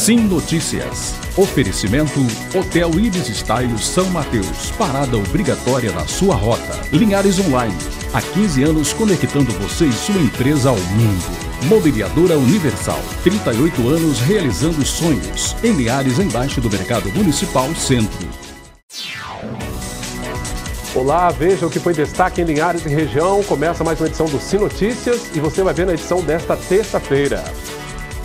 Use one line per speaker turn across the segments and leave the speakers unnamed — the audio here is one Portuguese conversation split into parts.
Sim Notícias. Oferecimento Hotel Ibis Style São Mateus. Parada obrigatória na sua rota. Linhares Online. Há 15 anos conectando você e sua empresa ao mundo. Mobiliadora Universal. 38 anos realizando sonhos. Em Linhares, embaixo do Mercado Municipal Centro.
Olá, veja o que foi destaque em Linhares e região. Começa mais uma edição do Sim Notícias e você vai ver na edição desta terça-feira.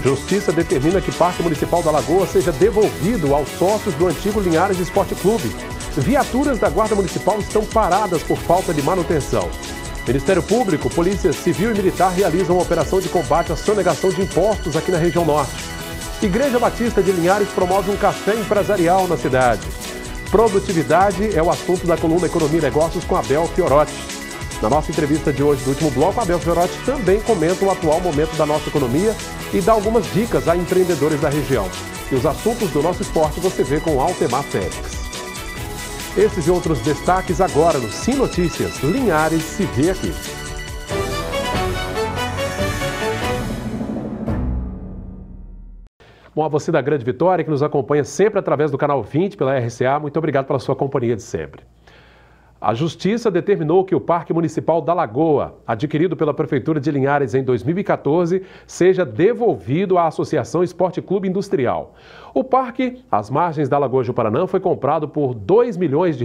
Justiça determina que Parque Municipal da Lagoa seja devolvido aos sócios do antigo Linhares Esporte Clube. Viaturas da Guarda Municipal estão paradas por falta de manutenção. Ministério Público, Polícia Civil e Militar realizam uma operação de combate à sonegação de impostos aqui na região norte. Igreja Batista de Linhares promove um café empresarial na cidade. Produtividade é o assunto da coluna Economia e Negócios com Abel Fiorotti. Na nossa entrevista de hoje do último bloco, Abel Fiorotti também comenta o atual momento da nossa economia e dá algumas dicas a empreendedores da região. E os assuntos do nosso esporte você vê com Altemar Félix. Esses e outros destaques agora no Sim Notícias. Linhares se vê aqui. Bom, a você da Grande Vitória, que nos acompanha sempre através do canal 20 pela RCA, muito obrigado pela sua companhia de sempre. A Justiça determinou que o Parque Municipal da Lagoa, adquirido pela Prefeitura de Linhares em 2014, seja devolvido à Associação Esporte Clube Industrial. O parque, às margens da Lagoa Juparanã, foi comprado por R$2 milhões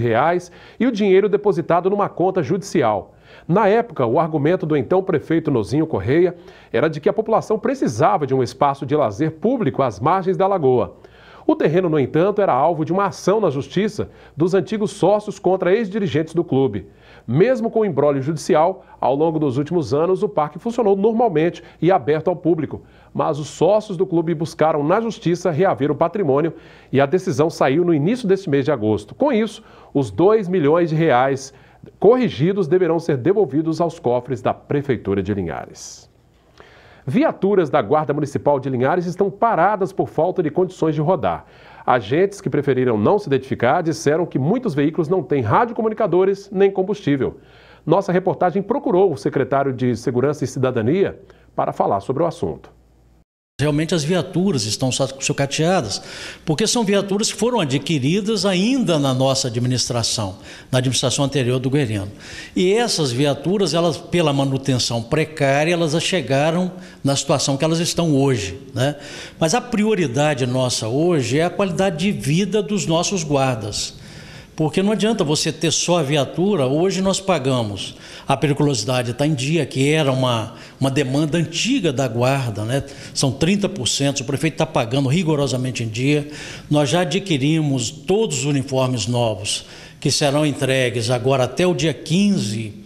e o dinheiro depositado numa conta judicial. Na época, o argumento do então prefeito Nozinho Correia era de que a população precisava de um espaço de lazer público às margens da lagoa. O terreno, no entanto, era alvo de uma ação na justiça dos antigos sócios contra ex-dirigentes do clube. Mesmo com o imbróglio judicial, ao longo dos últimos anos, o parque funcionou normalmente e aberto ao público. Mas os sócios do clube buscaram na justiça reaver o patrimônio e a decisão saiu no início deste mês de agosto. Com isso, os R$2 milhões corrigidos deverão ser devolvidos aos cofres da Prefeitura de Linhares. Viaturas da Guarda Municipal de Linhares estão paradas por falta de condições de rodar. Agentes que preferiram não se identificar disseram que muitos veículos não têm radiocomunicadores nem combustível. Nossa reportagem procurou o secretário de Segurança e Cidadania para falar sobre o assunto.
Realmente as viaturas estão sucateadas, porque são viaturas que foram adquiridas ainda na nossa administração, na administração anterior do governo. E essas viaturas, elas, pela manutenção precária, elas chegaram na situação que elas estão hoje, né? Mas a prioridade nossa hoje é a qualidade de vida dos nossos guardas. Porque não adianta você ter só a viatura. Hoje nós pagamos, a periculosidade está em dia, que era uma demanda antiga da guarda, né? São 30%, o prefeito está pagando rigorosamente em dia. Nós já adquirimos todos os uniformes novos, que serão entregues agora até o dia 15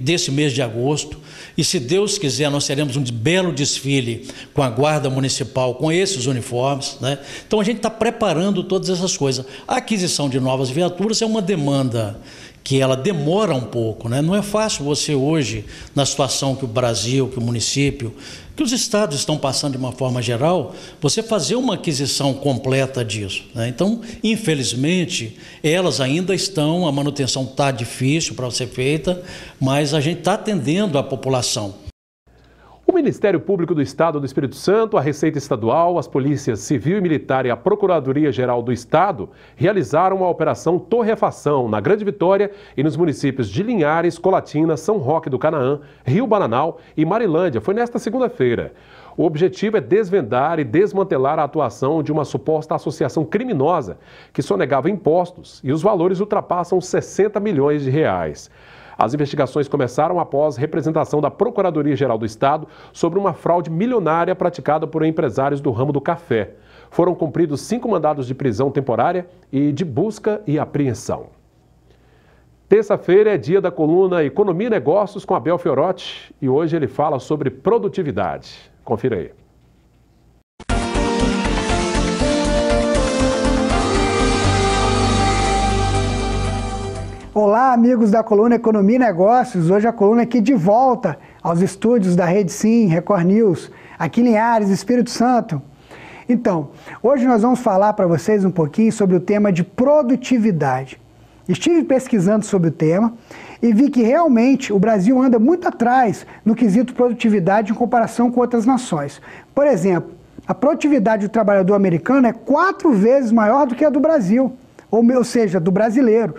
desse mês de agosto. E se Deus quiser, nós teremos um belo desfile com a Guarda Municipal, com esses uniformes, né? Então a gente está preparando todas essas coisas. A aquisição de novas viaturas é uma demanda que ela demora um pouco, né? Não é fácil você hoje, na situação que o Brasil, que o município, que os estados estão passando de uma forma geral, você fazer uma aquisição completa disso, né? Então, infelizmente, elas ainda estão, a manutenção está difícil para ser feita, mas a gente está atendendo a população.
O Ministério Público do Estado do Espírito Santo, a Receita Estadual, as Polícias Civil e Militar e a Procuradoria-Geral do Estado realizaram uma operação Torrefação na Grande Vitória e nos municípios de Linhares, Colatina, São Roque do Canaã, Rio Bananal e Marilândia. Foi nesta segunda-feira. O objetivo é desvendar e desmantelar a atuação de uma suposta associação criminosa que sonegava impostos e os valores ultrapassam R$60 milhões. As investigações começaram após representação da Procuradoria-Geral do Estado sobre uma fraude milionária praticada por empresários do ramo do café. Foram cumpridos 5 mandados de prisão temporária e de busca e apreensão. Terça-feira é dia da coluna Economia e Negócios com Abel Fiorotti e hoje ele fala sobre produtividade. Confira aí.
Olá, amigos da coluna Economia e Negócios. Hoje a coluna aqui de volta aos estúdios da Rede Sim, Record News, aqui em Linhares, Espírito Santo. Então, hoje nós vamos falar para vocês um pouquinho sobre o tema de produtividade. Estive pesquisando sobre o tema e vi que realmente o Brasil anda muito atrás no quesito produtividade em comparação com outras nações. Por exemplo, A produtividade do trabalhador americano é 4 vezes maior do que a do Brasil, ou seja, do brasileiro.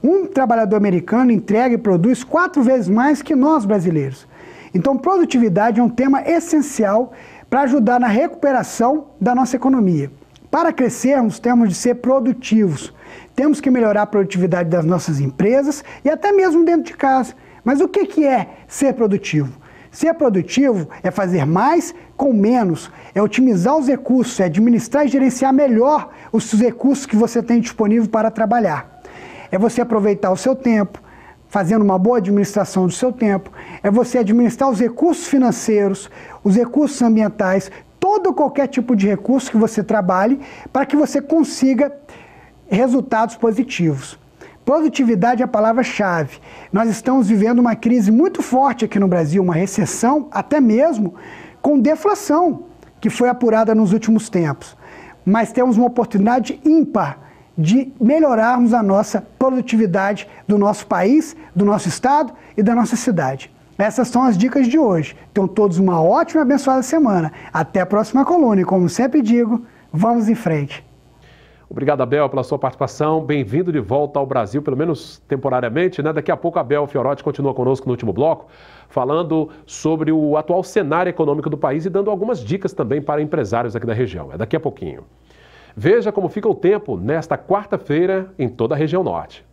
Um trabalhador americano entrega e produz 4 vezes mais que nós brasileiros. Então, produtividade é um tema essencial para ajudar na recuperação da nossa economia. Para crescermos, temos de ser produtivos. Temos que melhorar a produtividade das nossas empresas e até mesmo dentro de casa. Mas o que é ser produtivo? Ser produtivo é fazer mais com menos, é otimizar os recursos, é administrar e gerenciar melhor os recursos que você tem disponível para trabalhar. É você aproveitar o seu tempo, fazendo uma boa administração do seu tempo, é você administrar os recursos financeiros, os recursos ambientais, qualquer tipo de recurso que você trabalhe para que você consiga resultados positivos. Produtividade é a palavra-chave. Nós estamos vivendo uma crise muito forte aqui no Brasil, uma recessão, até mesmo com deflação, que foi apurada nos últimos tempos. Mas temos uma oportunidade ímpar de melhorarmos a nossa produtividade do nosso país, do nosso estado e da nossa cidade. Essas são as dicas de hoje. Tenham todos uma ótima e abençoada semana. Até a próxima coluna e, como sempre digo, vamos em frente.
Obrigado, Abel, pela sua participação. Bem-vindo de volta ao Brasil, pelo menos temporariamente, né? Daqui a pouco, Abel Fiorotti continua conosco no último bloco, falando sobre o atual cenário econômico do país e dando algumas dicas também para empresários aqui da região. É daqui a pouquinho. Veja como fica o tempo nesta quarta-feira em toda a região norte.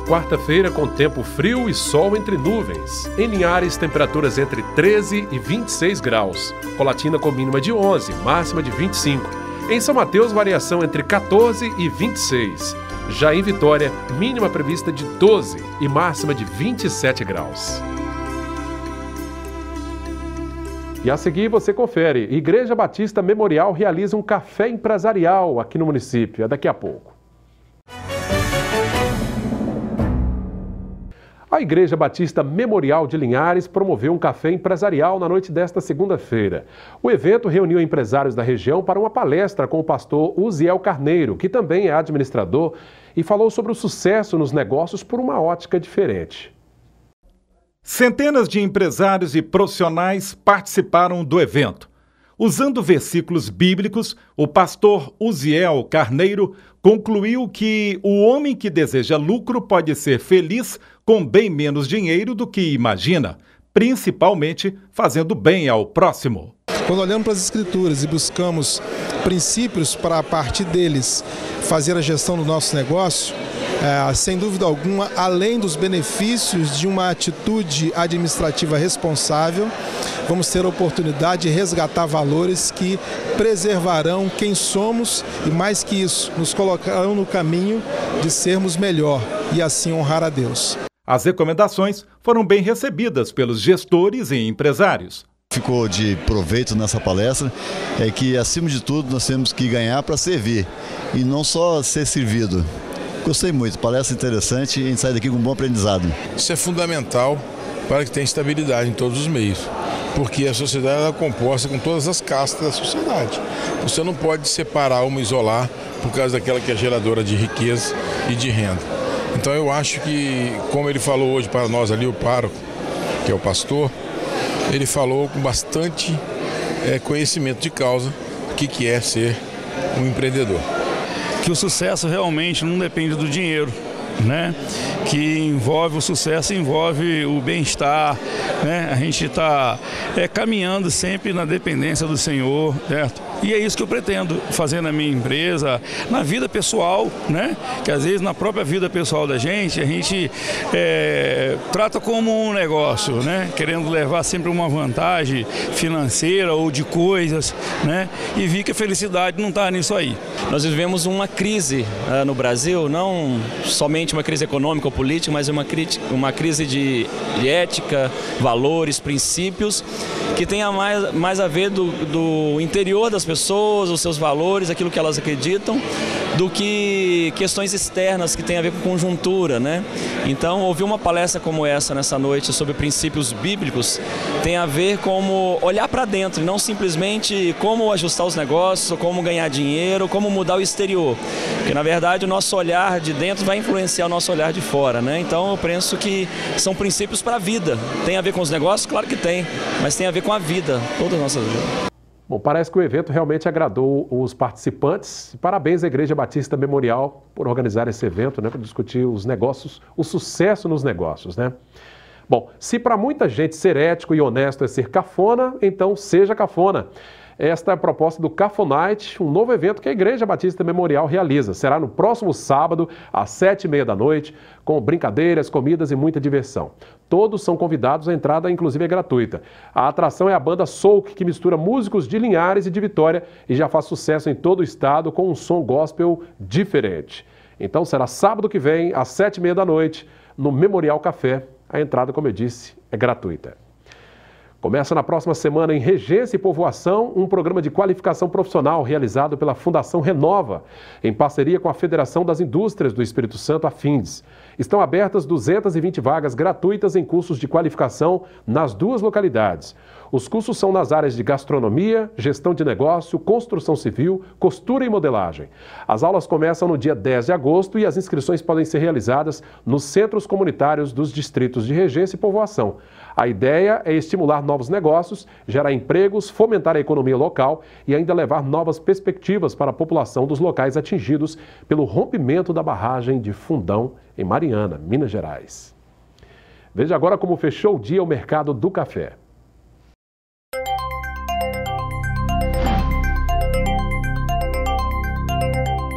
Quarta-feira com tempo frio e sol entre nuvens. Em Linhares, temperaturas entre 13 e 26 graus. Colatina com mínima de 11, máxima de 25. Em São Mateus, variação entre 14 e 26. Já em Vitória, mínima prevista de 12 e máxima de 27 graus. E a seguir você confere. Igreja Batista Memorial realiza um café empresarial aqui no município. É daqui a pouco. A Igreja Batista Memorial de Linhares promoveu um café empresarial na noite desta segunda-feira. O evento reuniu empresários da região para uma palestra com o pastor Uziel Carneiro, que também é administrador, e falou sobre o sucesso nos negócios por uma ótica diferente.
Centenas de empresários e profissionais participaram do evento. Usando versículos bíblicos, o pastor Uziel Carneiro concluiu que o homem que deseja lucro pode ser feliz com bem menos dinheiro do que imagina, principalmente fazendo bem ao próximo.
Quando olhamos para as Escrituras e buscamos princípios para, a partir deles, fazer a gestão do nosso negócio, sem dúvida alguma, além dos benefícios de uma atitude administrativa responsável, vamos ter a oportunidade de resgatar valores que preservarão quem somos e, mais que isso, nos colocarão no caminho de sermos melhor e assim honrar a Deus.
As recomendações foram bem recebidas pelos gestores e empresários.
Ficou de proveito nessa palestra é que, acima de tudo, nós temos que ganhar para servir e não só ser servido. Gostei muito, palestra interessante e a gente sai daqui com um bom aprendizado.
Isso é fundamental para que tenha estabilidade em todos os meios, porque a sociedade é composta com todas as castas da sociedade. Você não pode separar uma, isolar, por causa daquela que é geradora de riqueza e de renda. Então eu acho que, como ele falou hoje para nós ali, o pároco, que é o pastor, ele falou com bastante conhecimento de causa o que é ser um empreendedor.
Que o sucesso realmente não depende do dinheiro, né? Que envolve o sucesso, envolve o bem-estar, né? A gente está caminhando sempre na dependência do Senhor, certo? E é isso que eu pretendo fazer na minha empresa, na vida pessoal, né? Que às vezes na própria vida pessoal da gente, a gente trata como um negócio, né? Querendo levar sempre uma vantagem financeira ou de coisas, né? E vi que a felicidade não está nisso aí.
Nós vivemos uma crise no Brasil, não somente uma crise econômica ou política, mas uma crise de ética, valores, princípios, que tenha mais a ver do interior das pessoas, os seus valores, aquilo que elas acreditam, do que questões externas que têm a ver com conjuntura, né? Então, ouvir uma palestra como essa nessa noite sobre princípios bíblicos tem a ver como olhar para dentro, e não simplesmente como ajustar os negócios, ou como ganhar dinheiro, ou como mudar o exterior. Porque, na verdade, o nosso olhar de dentro vai influenciar o nosso olhar de fora, né? Então, eu penso que são princípios para a vida. Tem a ver com os negócios? Claro que tem, mas tem a ver com a vida, toda a nossa vida.
Bom, parece que o evento realmente agradou os participantes. Parabéns à Igreja Batista Memorial por organizar esse evento, né, para discutir os negócios, o sucesso nos negócios, né? Bom, se para muita gente ser ético e honesto é ser cafona, então seja cafona. Esta é a proposta do Cafonite, um novo evento que a Igreja Batista Memorial realiza. Será no próximo sábado, às 7h30 da noite, com brincadeiras, comidas e muita diversão. Todos são convidados, a entrada inclusive é gratuita. A atração é a banda Souk, que mistura músicos de Linhares e de Vitória e já faz sucesso em todo o estado com um som gospel diferente. Então será sábado que vem, às 7h30 da noite, no Memorial Café. A entrada, como eu disse, é gratuita. Começa na próxima semana em Regência e Povoação um programa de qualificação profissional realizado pela Fundação Renova, em parceria com a Federação das Indústrias do Espírito Santo, a FINDES. Estão abertas 220 vagas gratuitas em cursos de qualificação nas duas localidades. Os cursos são nas áreas de gastronomia, gestão de negócio, construção civil, costura e modelagem. As aulas começam no dia 10 de agosto e as inscrições podem ser realizadas nos centros comunitários dos distritos de Regência e Povoação. A ideia é estimular novos negócios, gerar empregos, fomentar a economia local e ainda levar novas perspectivas para a população dos locais atingidos pelo rompimento da barragem de Fundão, em Mariana, Minas Gerais. Veja agora como fechou o dia o mercado do café.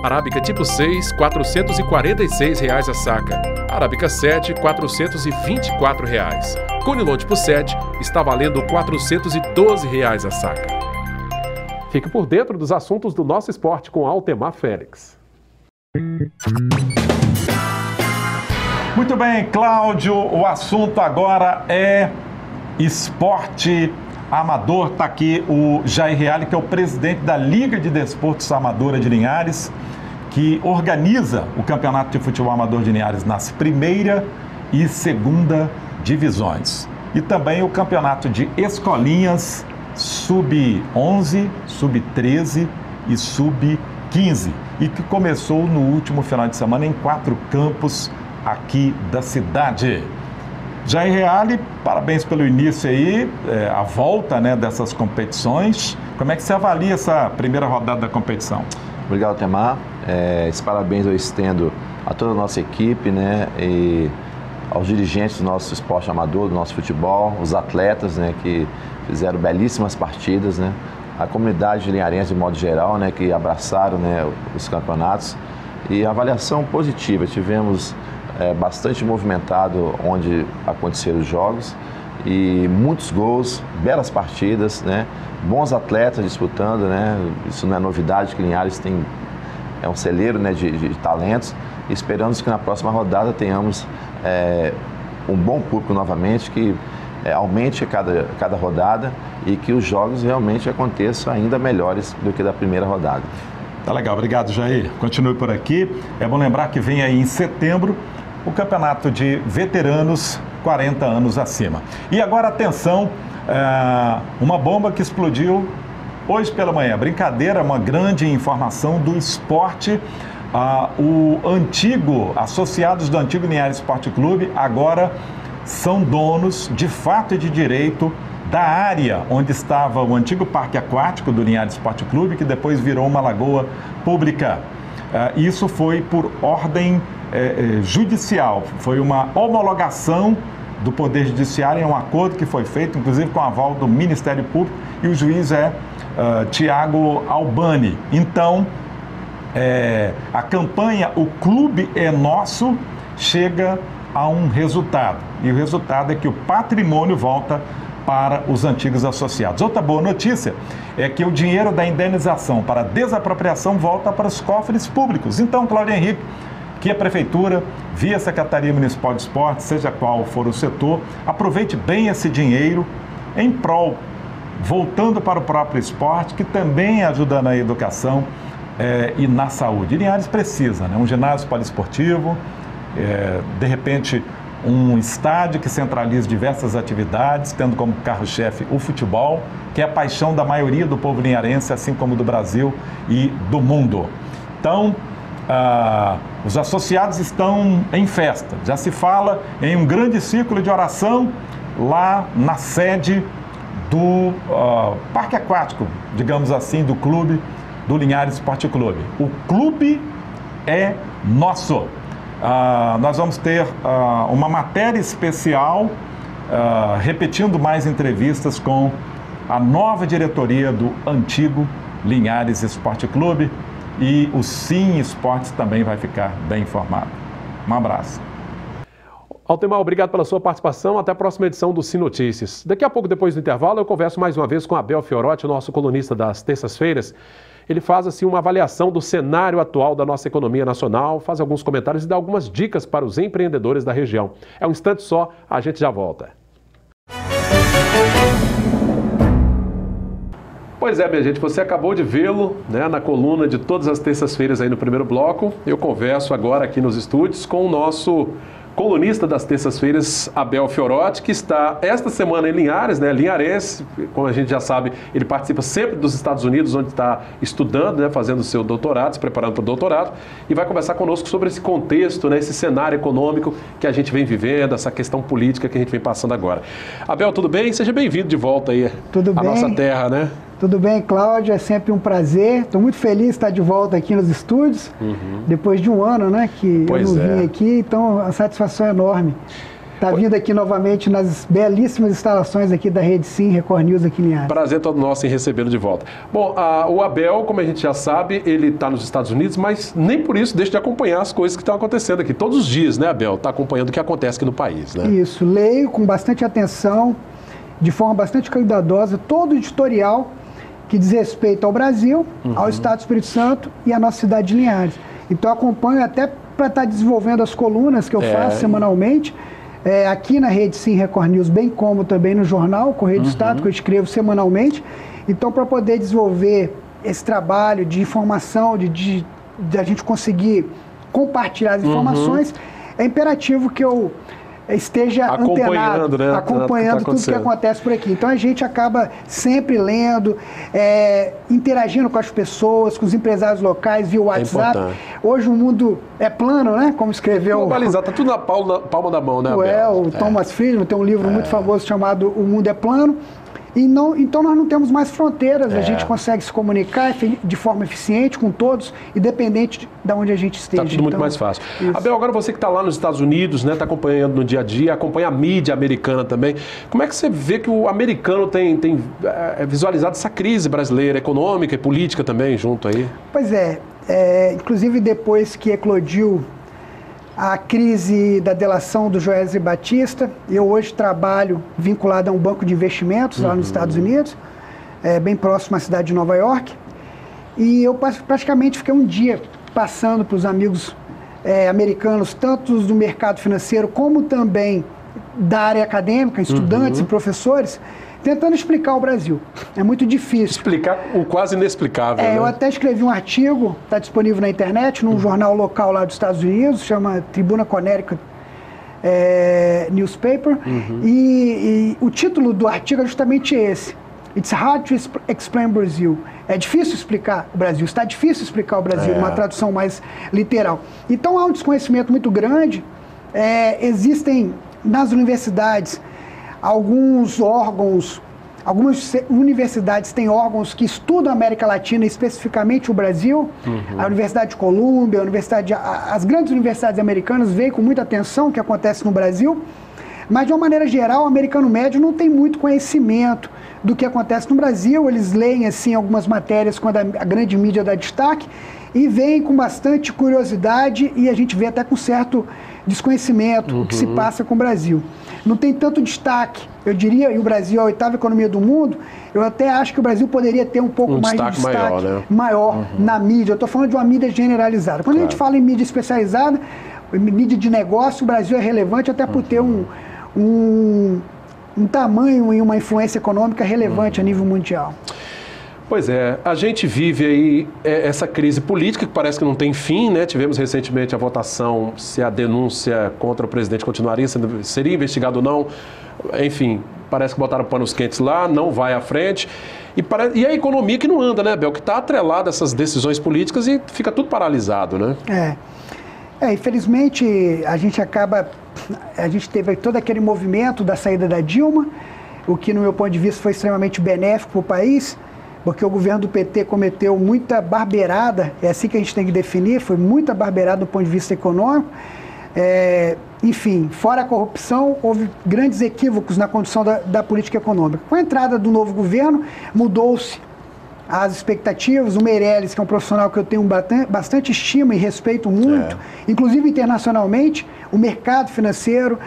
Arábica tipo 6, R$ 446 a saca. Arábica 7, R$ 424. Conilon tipo 7 está valendo R$ 412 a saca. Fique por dentro dos assuntos do nosso esporte com Altemar Félix.
Muito bem, Cláudio, o assunto agora é esporte amador. Está aqui o Jair Reale, que é o presidente da Liga de Desportos Amadora de Linhares, que organiza o Campeonato de Futebol Amador de Linhares nas primeira e segunda divisões. E também o Campeonato de Escolinhas Sub-11, Sub-13 e Sub-15. E que começou no último final de semana em 4 campos aqui da cidade. Jair Reale, parabéns pelo início aí, a volta, né, dessas competições. Como é que você avalia essa primeira rodada da competição?
Obrigado, Temar. Esse parabéns eu estendo a toda a nossa equipe, né, e aos dirigentes do nosso esporte amador, do nosso futebol, os atletas, né, que fizeram belíssimas partidas, né, a comunidade linharense de modo geral, né, que abraçaram, né, os campeonatos, e avaliação positiva. Tivemos bastante movimentado onde aconteceram os jogos e muitos gols, belas partidas, né, bons atletas disputando, né, isso não é novidade, que Linhares é um celeiro, né, de talentos. E esperamos que na próxima rodada tenhamos um bom público novamente, que aumente cada rodada e que os jogos realmente aconteçam ainda melhores do que da primeira rodada.
Tá legal, obrigado, Jair. Continue por aqui. É bom lembrar que vem aí em setembro o campeonato de veteranos 40 anos acima. E agora, atenção, uma bomba que explodiu hoje pela manhã. Brincadeira, uma grande informação do esporte. Associados do antigo Linhares Esporte Clube agora são donos, de fato e de direito, da área onde estava o antigo parque aquático do Linhares Esporte Clube, que depois virou uma lagoa pública. Isso foi por ordem judicial, foi uma homologação do Poder Judiciário, em um acordo que foi feito, inclusive com aval do Ministério Público, e o juiz é Tiago Albani. Então, a campanha O Clube é Nosso chega a um resultado, e o resultado é que o patrimônio volta para os antigos associados. Outra boa notícia é que o dinheiro da indenização para desapropriação volta para os cofres públicos. Então, Cláudio Henrique, que a Prefeitura, via Secretaria Municipal de Esporte, seja qual for o setor, aproveite bem esse dinheiro em prol, voltando para o próprio esporte, que também ajuda na educação e na saúde. Linhares precisa, né? Um ginásio poliesportivo, de repente um estádio que centralize diversas atividades, tendo como carro-chefe o futebol, que é a paixão da maioria do povo linharense, assim como do Brasil e do mundo. Então, os associados estão em festa. Já se fala em um grande ciclo de oração lá na sede do parque aquático, digamos assim, do clube, do Linhares Esporte Clube. O clube é nosso. Nós vamos ter uma matéria especial, repetindo mais entrevistas com a nova diretoria do antigo Linhares Esporte Clube, e o Sim Esportes também vai ficar bem informado. Um abraço.
Altemar, obrigado pela sua participação. Até a próxima edição do Sim Notícias. Daqui a pouco, depois do intervalo, eu converso mais uma vez com Abel Fiorotti, nosso colunista das terças-feiras. Ele faz assim uma avaliação do cenário atual da nossa economia nacional, faz alguns comentários e dá algumas dicas para os empreendedores da região. É um instante só, a gente já volta. Pois é, minha gente, você acabou de vê-lo, né, na coluna de todas as terças-feiras aí no primeiro bloco. Eu converso agora aqui nos estúdios com o nosso colunista das terças-feiras, Abel Fiorotti, que está esta semana em Linhares, né, linharense, como a gente já sabe, ele participa sempre dos Estados Unidos, onde está estudando, né, fazendo o seu doutorado, se preparando para o doutorado, e vai conversar conosco sobre esse contexto, né, esse cenário econômico que a gente vem vivendo, essa questão política que a gente vem passando agora. Abel, tudo bem? Seja bem-vindo de volta aí à nossa terra, né?
Tudo bem, Cláudio, é sempre um prazer. Estou muito feliz de estar de volta aqui nos estúdios, depois de um ano, né, que eu não vim aqui, então a satisfação é enorme. Estar vindo aqui novamente nas belíssimas instalações aqui da Rede Sim, Record News aqui em Linhares.
Prazer todo nosso em recebê-lo de volta. Bom, o Abel, como a gente já sabe, ele está nos Estados Unidos, mas nem por isso deixa de acompanhar as coisas que estão acontecendo aqui. Todos os dias, né, Abel? Está acompanhando o que acontece aqui no país, né?
Isso, leio com bastante atenção, de forma bastante cuidadosa, todo o editorial que diz respeito ao Brasil, ao Estado do Espírito Santo e à nossa cidade de Linhares. Então acompanho até para estar desenvolvendo as colunas que eu faço semanalmente, aqui na Rede Sim Record News, bem como também no jornal Correio do Estado, que eu escrevo semanalmente. Então, para poder desenvolver esse trabalho de informação, de a gente conseguir compartilhar as informações, é imperativo que eu esteja antenado, né? Acompanhando tudo que acontece por aqui. Então a gente acaba sempre lendo, interagindo com as pessoas, com os empresários locais via WhatsApp. Hoje o mundo é plano, né? Como escreveu...
Globalizado, tá tudo na palma da mão, né, Abel?
O Thomas Friedman tem um livro muito famoso chamado O Mundo é Plano. Então nós não temos mais fronteiras, a gente consegue se comunicar de forma eficiente com todos, independente de onde a gente esteja.
Está tudo muito mais fácil. Isso. Abel, agora você que está lá nos Estados Unidos, né, está acompanhando no dia a dia, acompanha a mídia americana também, como é que você vê que o americano tem visualizado essa crise brasileira, econômica e política também junto aí?
Pois inclusive depois que eclodiu a crise da delação do Joesley Batista, eu hoje trabalho vinculado a um banco de investimentos lá nos Estados Unidos, bem próximo à cidade de Nova York, e eu praticamente fiquei um dia passando para os amigos americanos, tanto do mercado financeiro como também da área acadêmica, estudantes e professores, tentando explicar o Brasil. É muito difícil.
Explicar o quase inexplicável, né?
Eu até escrevi um artigo, está disponível na internet, num jornal local lá dos Estados Unidos, chama Tribuna Connecticut Newspaper, e o título do artigo é justamente esse. It's hard to explain Brazil. É difícil explicar o Brasil, está difícil explicar o Brasil, uma tradução mais literal. Então há um desconhecimento muito grande, existem nas universidades algumas universidades têm órgãos que estudam a América Latina, especificamente o Brasil. A Universidade de Colômbia, as grandes universidades americanas veem com muita atenção o que acontece no Brasil, mas de uma maneira geral o americano médio não tem muito conhecimento do que acontece no Brasil. Eles leem assim algumas matérias quando a grande mídia dá destaque e veem com bastante curiosidade, e a gente vê até com certo desconhecimento o que se passa com o Brasil. Não tem tanto destaque, eu diria, e o Brasil é a 8ª economia do mundo, eu até acho que o Brasil poderia ter um pouco mais de destaque maior na mídia. Eu estou falando de uma mídia generalizada. Quando a gente fala em mídia especializada, mídia de negócio, o Brasil é relevante até por ter um tamanho e uma influência econômica relevante a nível mundial.
Pois é, a gente vive aí essa crise política que parece que não tem fim, né? Tivemos recentemente a votação se a denúncia contra o presidente continuaria, seria investigado ou não. Enfim, parece que botaram panos quentes lá, não vai à frente. E a economia que não anda, né, Bel? Que está atrelada a essas decisões políticas e fica tudo paralisado, né?
Infelizmente, a gente teve todo aquele movimento da saída da Dilma, o que, no meu ponto de vista, foi extremamente benéfico para o país, porque o governo do PT cometeu muita barbeirada, é assim que a gente tem que definir, foi muita barbeirada do ponto de vista econômico. Enfim, fora a corrupção, houve grandes equívocos na condução da política econômica. Com a entrada do novo governo, mudou-se as expectativas. O Meirelles, que é um profissional que eu tenho bastante estima e respeito muito, inclusive internacionalmente, o mercado financeiro,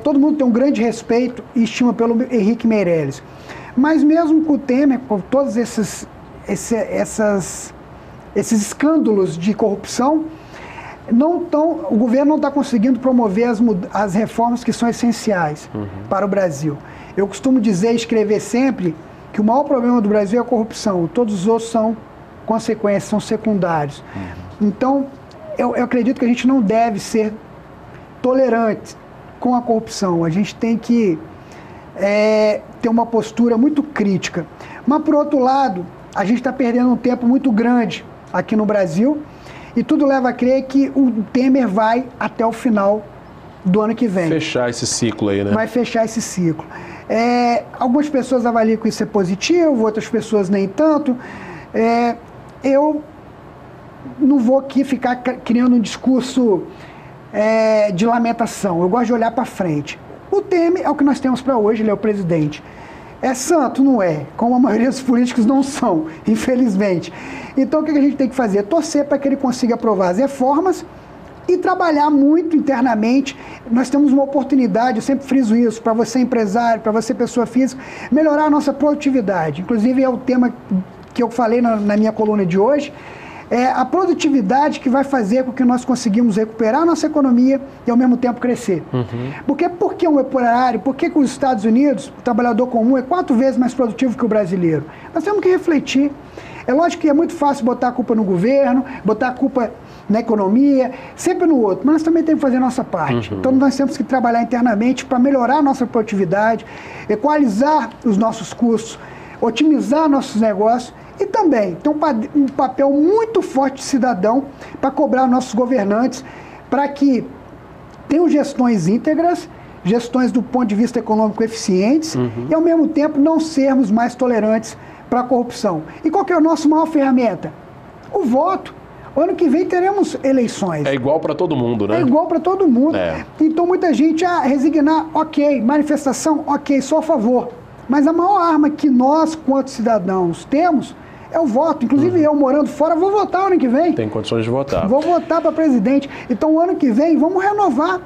todo mundo tem um grande respeito e estima pelo Henrique Meirelles. Mas mesmo com o Temer, com todos esses escândalos de corrupção, o governo não está conseguindo promover as reformas que são essenciais para o Brasil. Eu costumo dizer e escrever sempre que o maior problema do Brasil é a corrupção. Todos os outros são consequências, são secundários. Então, eu acredito que a gente não deve ser tolerante com a corrupção. A gente tem que ter uma postura muito crítica. Mas, por outro lado, a gente está perdendo um tempo muito grande aqui no Brasil e tudo leva a crer que o Temer vai até o final do ano que vem.
Fechar esse ciclo aí, né?
Vai fechar esse ciclo. Algumas pessoas avaliam que isso é positivo, outras pessoas nem tanto. Eu não vou aqui ficar criando um discurso de lamentação. Eu gosto de olhar para frente. O Temer é o que nós temos para hoje, ele é o presidente. É santo? Não é. Como a maioria dos políticos não são, infelizmente. Então o que a gente tem que fazer? Torcer para que ele consiga aprovar as reformas e trabalhar muito internamente. Nós temos uma oportunidade, eu sempre friso isso, para você empresário, para você pessoa física, melhorar a nossa produtividade. Inclusive é o tema que eu falei na minha coluna de hoje. É a produtividade que vai fazer com que nós conseguimos recuperar a nossa economia e ao mesmo tempo crescer. Por que um operário, por que os Estados Unidos, o trabalhador comum, é 4 vezes mais produtivo que o brasileiro? Nós temos que refletir. É lógico que é muito fácil botar a culpa no governo, botar a culpa na economia, sempre no outro, mas nós também temos que fazer a nossa parte. Então nós temos que trabalhar internamente para melhorar a nossa produtividade, equalizar os nossos custos, otimizar nossos negócios e também ter um papel muito forte de cidadão para cobrar nossos governantes para que tenham gestões íntegras, gestões do ponto de vista econômico eficientes e ao mesmo tempo não sermos mais tolerantes para a corrupção. E qual que é a nossa maior ferramenta? O voto. O ano que vem teremos eleições.
É igual para todo mundo, né?
É igual para todo mundo. Então muita gente resignar, ok, manifestação, ok, sou a favor. Mas a maior arma que nós, quanto cidadãos, temos é o voto. Inclusive eu, morando fora, vou votar o ano que vem.
Tem condições de votar.
Vou votar para presidente. Então o ano que vem vamos renovar.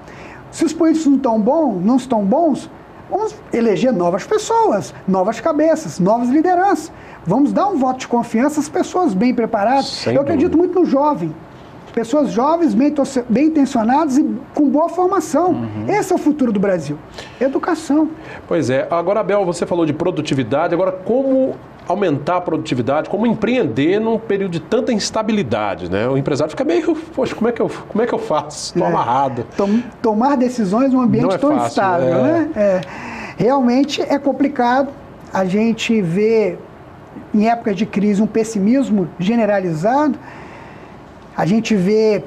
Se os políticos não estão bons, vamos eleger novas pessoas, novas cabeças, novas lideranças. Vamos dar um voto de confiança às pessoas bem preparadas. Eu acredito muito no jovem. Pessoas jovens, bem intencionadas e com boa formação. Esse é o futuro do Brasil. Educação.
Pois é. Agora, Abel, você falou de produtividade. Agora, como aumentar a produtividade, como empreender num período de tanta instabilidade, né? O empresário fica meio, poxa, como é que eu faço? Estou amarrado.
Tomar decisões num ambiente tão fácil, instável, né? Realmente é complicado. A gente vê, em épocas de crise, um pessimismo generalizado. A gente vê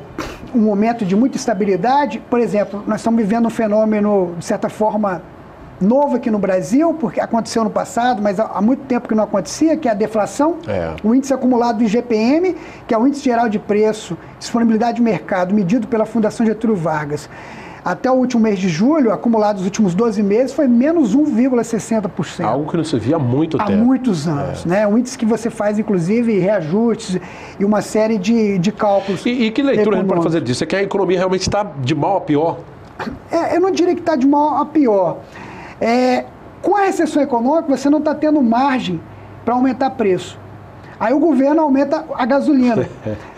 um momento de muita instabilidade. Por exemplo, nós estamos vivendo um fenômeno, de certa forma, novo aqui no Brasil, porque aconteceu no passado, mas há muito tempo que não acontecia, que é a deflação. O índice acumulado do IGPM, que é o Índice Geral de Preço, Disponibilidade de Mercado, medido pela Fundação Getúlio Vargas. Até o último mês de julho, acumulado nos últimos 12 meses, foi menos 1,60%.
Algo que não se via há muito tempo.
Há muitos anos, né? Um índice que você faz, inclusive, reajustes e uma série de cálculos.
E que leitura a gente pode fazer disso? É que a economia realmente está de mal a pior?
Eu não diria que está de mal a pior. Com a recessão econômica, você não está tendo margem para aumentar preço. Aí o governo aumenta a gasolina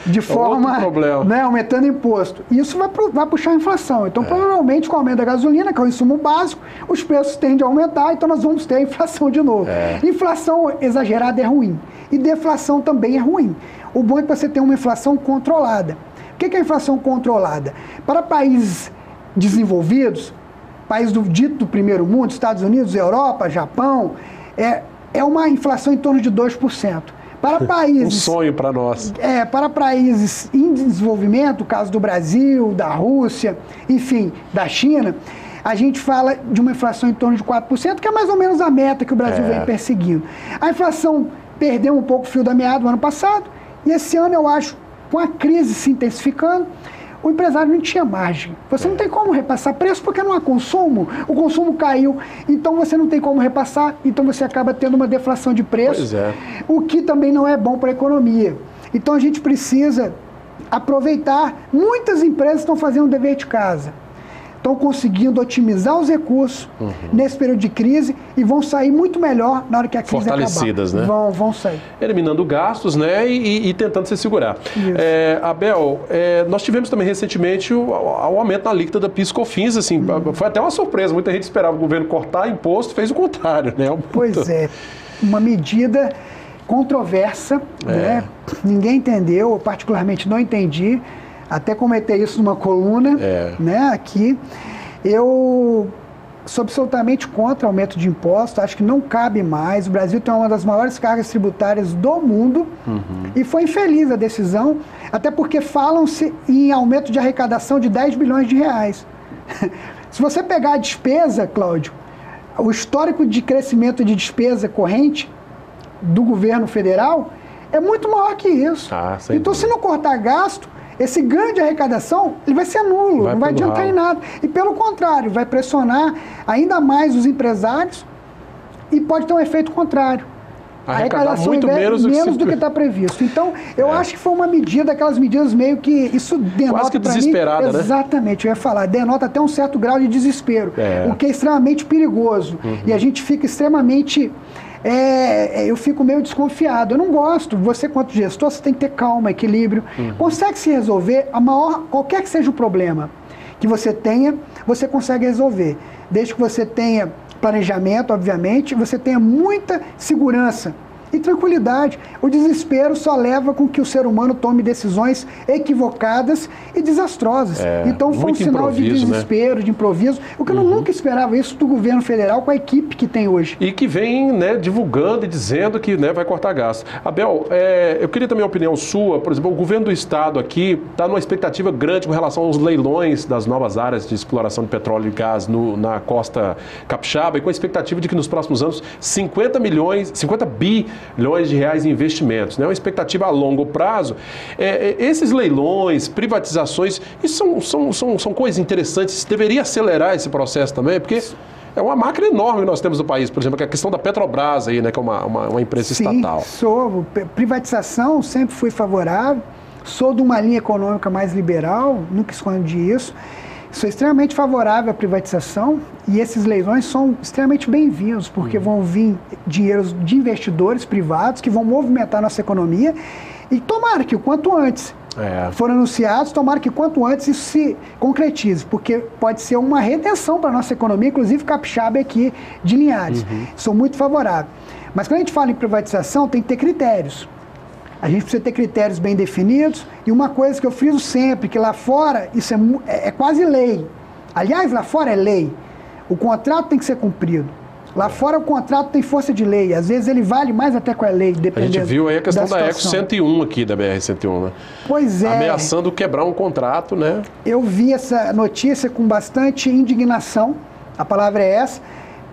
de forma, né, aumentando imposto. E isso vai puxar a inflação. Então, provavelmente, com o aumento da gasolina, que é o insumo básico, os preços tendem a aumentar, então nós vamos ter a inflação de novo. Inflação exagerada é ruim. E deflação também é ruim. O bom é que você tem uma inflação controlada. O que é a inflação controlada? Para países desenvolvidos, países do dito primeiro mundo, Estados Unidos, Europa, Japão, é uma inflação em torno de 2%. Para países...
Um sonho para nós.
Para países em desenvolvimento, o caso do Brasil, da Rússia, enfim, da China, a gente fala de uma inflação em torno de 4%, que é mais ou menos a meta que o Brasil vem perseguindo. A inflação perdeu um pouco o fio da meada no ano passado, e esse ano eu acho, com a crise se intensificando, o empresário não tinha margem. Você não tem como repassar preço porque não há consumo, o consumo caiu, então você não tem como repassar, então você acaba tendo uma deflação de preço, o que também não é bom para a economia. Então a gente precisa aproveitar, muitas empresas estão fazendo o dever de casa, estão conseguindo otimizar os recursos nesse período de crise e vão sair muito melhor na hora que a crise acabar.
Fortalecidas, né?
Vão sair.
Eliminando gastos, né? E tentando se segurar. Abel, nós tivemos também recentemente o aumento na líquida da PIS/COFINS, assim, foi até uma surpresa. Muita gente esperava o governo cortar imposto, fez o contrário, né?
Pois é, uma medida controversa, né? Ninguém entendeu, eu particularmente não entendi. Até comentei isso numa coluna, né, aqui. Eu sou absolutamente contra o aumento de impostos, acho que não cabe mais. O Brasil tem uma das maiores cargas tributárias do mundo e foi infeliz a decisão, até porque falam-se em aumento de arrecadação de 10 bilhões de reais. Se você pegar a despesa, Cláudio, o histórico de crescimento de despesa corrente do governo federal é muito maior que isso. Então, se não cortar gasto, esse ganho de arrecadação ele vai ser nulo, não vai adiantar em nada. E pelo contrário, vai pressionar ainda mais os empresários e pode ter um efeito contrário. A arrecadação muito menos do que está previsto. Então, eu acho que foi uma medida, aquelas medidas meio que isso denota
quase que desesperada,
né? Exatamente, eu ia falar, denota até um certo grau de desespero, o que é extremamente perigoso. E a gente fica extremamente... eu fico meio desconfiado. Eu não gosto. Você, quanto gestor, você tem que ter calma, equilíbrio. Consegue se resolver, qualquer que seja o problema que você tenha, você consegue resolver. Desde que você tenha planejamento, obviamente, você tenha muita segurança e tranquilidade. O desespero só leva com que o ser humano tome decisões equivocadas e desastrosas. Então foi um sinal de desespero, né? De improviso. O que eu nunca esperava isso do governo federal com a equipe que tem hoje.
E que vem, né, divulgando e dizendo que, né, vai cortar gasto. Abel, eu queria também a opinião sua. Por exemplo, o governo do estado aqui está numa expectativa grande com relação aos leilões das novas áreas de exploração de petróleo e gás na costa capixaba, e com a expectativa de que nos próximos anos 50 bilhões de reais em investimentos, né? Uma expectativa a longo prazo. Esses leilões, privatizações, isso são coisas interessantes. Deveria acelerar esse processo também, porque é uma máquina enorme que nós temos no país. Por exemplo, a questão da Petrobras aí, né, que é uma empresa estatal.
Sou. Privatização, sempre fui favorável. Sou de uma linha econômica mais liberal, nunca escondi isso. Sou extremamente favorável à privatização e esses leilões são extremamente bem-vindos, porque vão vir dinheiros de investidores privados que vão movimentar a nossa economia e tomara que o quanto antes foram anunciados, tomara que quanto antes isso se concretize, porque pode ser uma redenção para a nossa economia, inclusive capixaba aqui de Linhares. Sou muito favorável. Mas quando a gente fala em privatização, tem que ter critérios. A gente precisa ter critérios bem definidos e uma coisa que eu friso sempre, que lá fora isso é quase lei. Aliás, lá fora é lei. O contrato tem que ser cumprido. Lá fora o contrato tem força de lei. Às vezes ele vale mais até com a lei, dependendo.
A gente viu aí a questão da Eco 101 aqui, da BR-101, né?
Pois é.
Ameaçando quebrar um contrato, né?
Eu vi essa notícia com bastante indignação, a palavra é essa,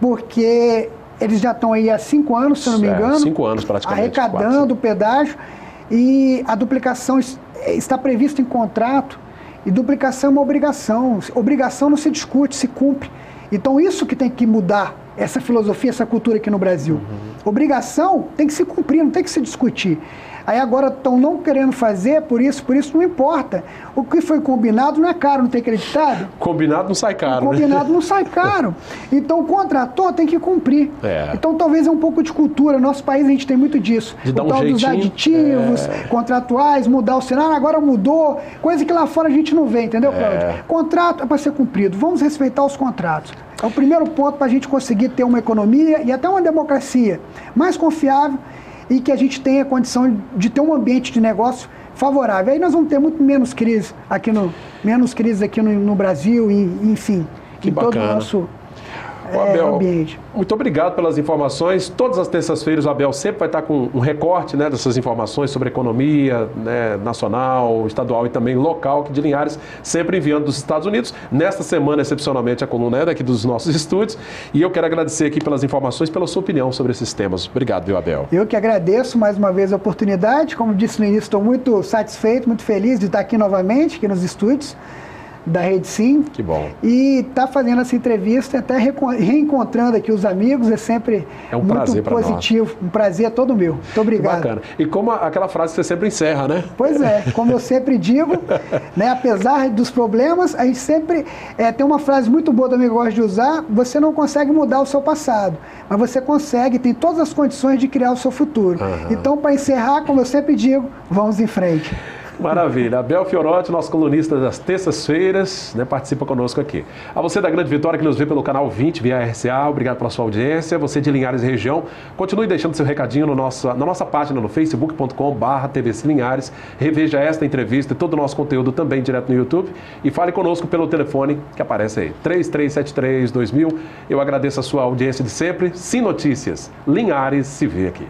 porque eles já estão aí há 5 anos, se eu não me engano.
5 anos praticamente.
Arrecadando o pedágio. E a duplicação está prevista em contrato, e duplicação é uma obrigação. Obrigação não se discute, se cumpre. Então isso que tem que mudar, essa filosofia, essa cultura aqui no Brasil. Obrigação tem que se cumprir, não tem que se discutir. Aí agora estão não querendo fazer, por isso não importa. O que foi combinado não é caro, não tem acreditado?
Combinado não sai caro,
Combinado não sai caro. Então o contrator tem que cumprir. Então talvez é um pouco de cultura. No nosso país a gente tem muito disso.
De dar
o tal dos aditivos contratuais, mudar o cenário, agora mudou. Coisa que lá fora a gente não vê, entendeu, Cláudio? Contrato é para ser cumprido. Vamos respeitar os contratos. É o primeiro ponto para a gente conseguir ter uma economia e até uma democracia mais confiável e que a gente tenha condição de ter um ambiente de negócio favorável. Aí nós vamos ter muito menos crise aqui no Brasil, e, enfim,
que
em
bacana.
todo o nosso
Abel,
ambiente.
Muito obrigado pelas informações. Todas as terças-feiras o Abel sempre vai estar com um recorte, né, dessas informações sobre economia, né, nacional, estadual e também local, que de Linhares, sempre enviando dos Estados Unidos. Nesta semana, excepcionalmente, a coluna é daqui dos nossos estúdios. E eu quero agradecer aqui pelas informações, pela sua opinião sobre esses temas. Obrigado, viu, Abel?
Eu que agradeço mais uma vez a oportunidade. Como disse no início, estou muito satisfeito, muito feliz de estar aqui novamente, aqui nos estúdios da Rede Sim.
Que bom.
E tá fazendo essa entrevista, até reencontrando aqui os amigos, é sempre
um
muito positivo.
Nós.
Um prazer é todo meu. Muito obrigado.
Que bacana. E como aquela frase que você sempre encerra, né?
Pois é, como eu sempre digo, né, apesar dos problemas, a gente sempre tem uma frase muito boa também que eu gosto de usar: você não consegue mudar o seu passado, mas você consegue, tem todas as condições de criar o seu futuro. Então, para encerrar, como eu sempre digo, vamos em frente.
Maravilha. Abel Fiorotti, nosso colunista das terças-feiras, né, participa conosco aqui. A você da Grande Vitória, que nos vê pelo canal 20 via RCA, obrigado pela sua audiência. Você de Linhares e região, continue deixando seu recadinho na nossa página no facebook.com/TVC Linhares. Reveja esta entrevista e todo o nosso conteúdo também direto no YouTube. E fale conosco pelo telefone que aparece aí, 3373-2000. Eu agradeço a sua audiência de sempre. Sim Notícias, Linhares se vê aqui.